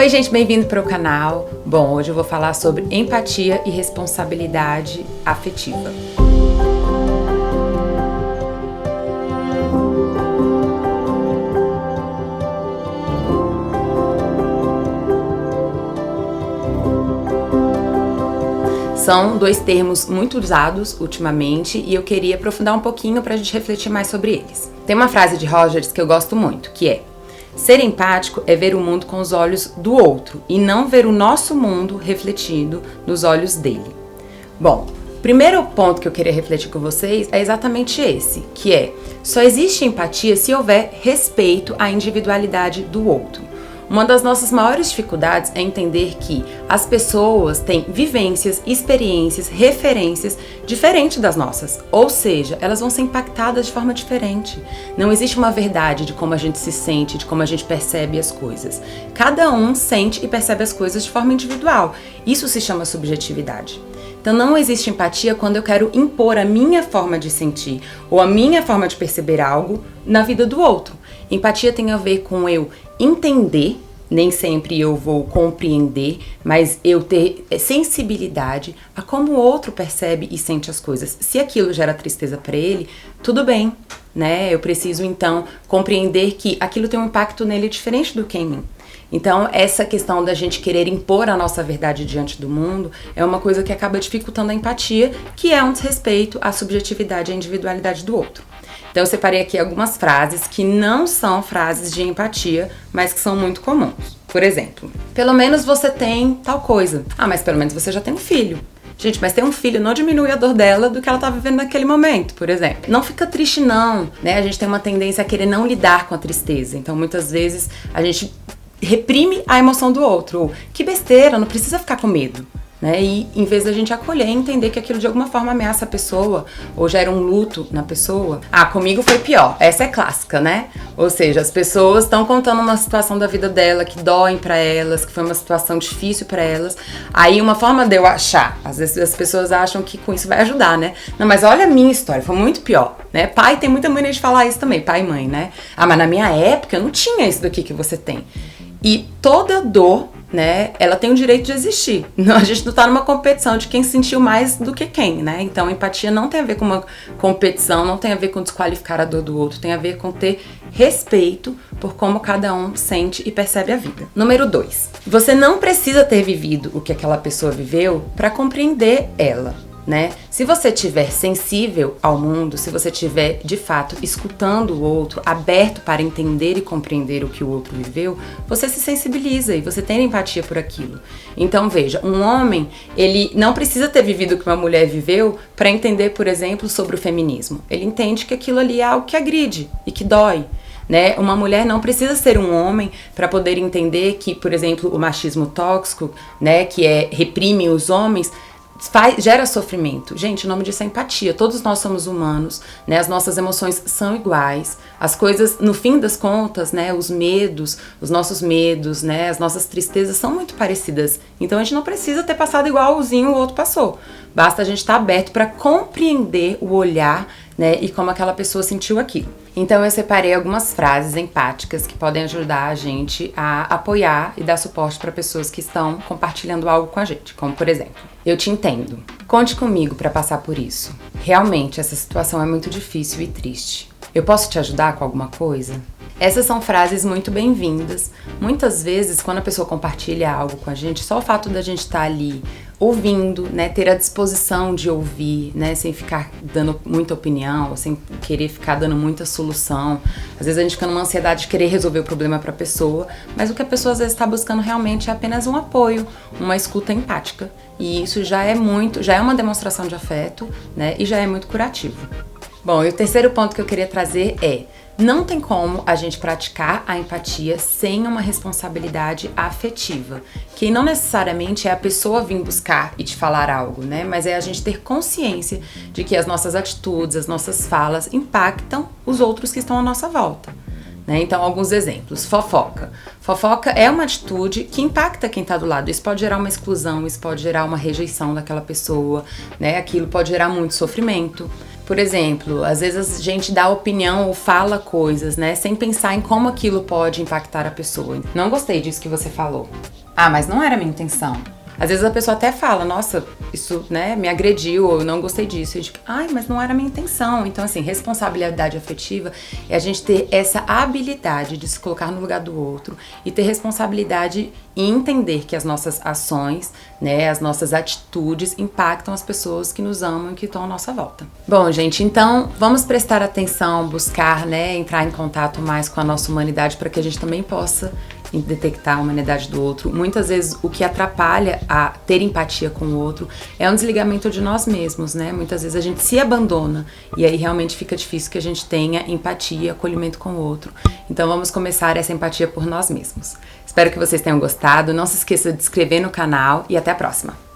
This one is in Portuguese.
Oi gente, bem-vindo para o canal. Bom, hoje eu vou falar sobre empatia e responsabilidade afetiva. São dois termos muito usados ultimamente e eu queria aprofundar um pouquinho para a gente refletir mais sobre eles. Tem uma frase de Rogers que eu gosto muito, que é: ser empático é ver o mundo com os olhos do outro e não ver o nosso mundo refletido nos olhos dele. Bom, o primeiro ponto que eu queria refletir com vocês é exatamente esse, que é: só existe empatia se houver respeito à individualidade do outro. Uma das nossas maiores dificuldades é entender que as pessoas têm vivências, experiências, referências diferentes das nossas. Ou seja, elas vão ser impactadas de forma diferente. Não existe uma verdade de como a gente se sente, de como a gente percebe as coisas. Cada um sente e percebe as coisas de forma individual. Isso se chama subjetividade. Então não existe empatia quando eu quero impor a minha forma de sentir ou a minha forma de perceber algo na vida do outro. Empatia tem a ver com eu entender, nem sempre eu vou compreender, mas eu ter sensibilidade a como o outro percebe e sente as coisas. Se aquilo gera tristeza para ele, tudo bem, né? Eu preciso então compreender que aquilo tem um impacto nele diferente do que em mim. Então, essa questão da gente querer impor a nossa verdade diante do mundo é uma coisa que acaba dificultando a empatia, que é um desrespeito à subjetividade e à individualidade do outro. Então, eu separei aqui algumas frases que não são frases de empatia, mas que são muito comuns. Por exemplo, pelo menos você tem tal coisa. Ah, mas pelo menos você já tem um filho. Gente, mas ter um filho não diminui a dor dela do que ela tá vivendo naquele momento, por exemplo. Não fica triste não, né? A gente tem uma tendência a querer não lidar com a tristeza. Então, muitas vezes, a gente reprime a emoção do outro. Ou, que besteira, não precisa ficar com medo. Né? E em vez da gente acolher e entender que aquilo de alguma forma ameaça a pessoa ou gera um luto na pessoa. Ah, comigo foi pior. Essa é clássica, né? Ou seja, as pessoas estão contando uma situação da vida dela que doem pra elas, que foi uma situação difícil pra elas. Aí uma forma de eu achar, às vezes as pessoas acham que com isso vai ajudar, né? Não, mas olha a minha história, foi muito pior, né? Pai tem muita mania de falar isso também, pai e mãe, né? Ah, mas na minha época eu não tinha isso daqui que você tem. E toda dor, né, ela tem o direito de existir. A gente não tá numa competição de quem sentiu mais do que quem, né? Então, empatia não tem a ver com uma competição, não tem a ver com desqualificar a dor do outro, tem a ver com ter respeito por como cada um sente e percebe a vida. Número 2. Você não precisa ter vivido o que aquela pessoa viveu para compreender ela. Né? Se você estiver sensível ao mundo, se você estiver de fato escutando o outro, aberto para entender e compreender o que o outro viveu, você se sensibiliza e você tem empatia por aquilo. Então veja, um homem, ele não precisa ter vivido o que uma mulher viveu para entender, por exemplo, sobre o feminismo. Ele entende que aquilo ali é algo que agride e que dói. Né? Uma mulher não precisa ser um homem para poder entender que, por exemplo, o machismo tóxico, né, que reprime os homens, gera sofrimento. Gente, o nome disso é empatia. Todos nós somos humanos, né? As nossas emoções são iguais. As coisas, no fim das contas, né? Os medos, os nossos medos, né? As nossas tristezas são muito parecidas. Então a gente não precisa ter passado igualzinho o outro passou. Basta a gente estar aberto para compreender o olhar, né? E como aquela pessoa sentiu aquilo. Então eu separei algumas frases empáticas que podem ajudar a gente a apoiar e dar suporte para pessoas que estão compartilhando algo com a gente. Como, por exemplo, eu te entendo. Conte comigo para passar por isso. Realmente, essa situação é muito difícil e triste. Eu posso te ajudar com alguma coisa? Essas são frases muito bem-vindas. Muitas vezes, quando a pessoa compartilha algo com a gente, só o fato da gente estar ali ouvindo, né, ter a disposição de ouvir, né, sem ficar dando muita opinião, sem querer ficar dando muita solução. Às vezes a gente fica numa ansiedade de querer resolver o problema para a pessoa, mas o que a pessoa às vezes está buscando realmente é apenas um apoio, uma escuta empática. E isso já é uma demonstração de afeto, né, e já é muito curativo. Bom, e o terceiro ponto que eu queria trazer é: não tem como a gente praticar a empatia sem uma responsabilidade afetiva, que não necessariamente é a pessoa vir buscar e te falar algo, né? Mas é a gente ter consciência de que as nossas atitudes, as nossas falas impactam os outros que estão à nossa volta. Né? Então, alguns exemplos. Fofoca. Fofoca é uma atitude que impacta quem está do lado. Isso pode gerar uma exclusão, isso pode gerar uma rejeição daquela pessoa, né? Aquilo pode gerar muito sofrimento. Por exemplo, às vezes a gente dá opinião ou fala coisas, né, sem pensar em como aquilo pode impactar a pessoa. Não gostei disso que você falou. Ah, mas não era a minha intenção. Às vezes a pessoa até fala, nossa, isso, né, me agrediu, ou eu não gostei disso. Eu digo, ai, mas não era a minha intenção. Então, assim, responsabilidade afetiva é a gente ter essa habilidade de se colocar no lugar do outro e ter responsabilidade e entender que as nossas ações, né, as nossas atitudes impactam as pessoas que nos amam e que estão à nossa volta. Bom, gente, então vamos prestar atenção, buscar, né, entrar em contato mais com a nossa humanidade para que a gente também possa detectar a humanidade do outro. Muitas vezes o que atrapalha a ter empatia com o outro é um desligamento de nós mesmos, né? Muitas vezes a gente se abandona e aí realmente fica difícil que a gente tenha empatia, acolhimento com o outro. Então vamos começar essa empatia por nós mesmos. Espero que vocês tenham gostado. Não se esqueça de se inscrever no canal e até a próxima!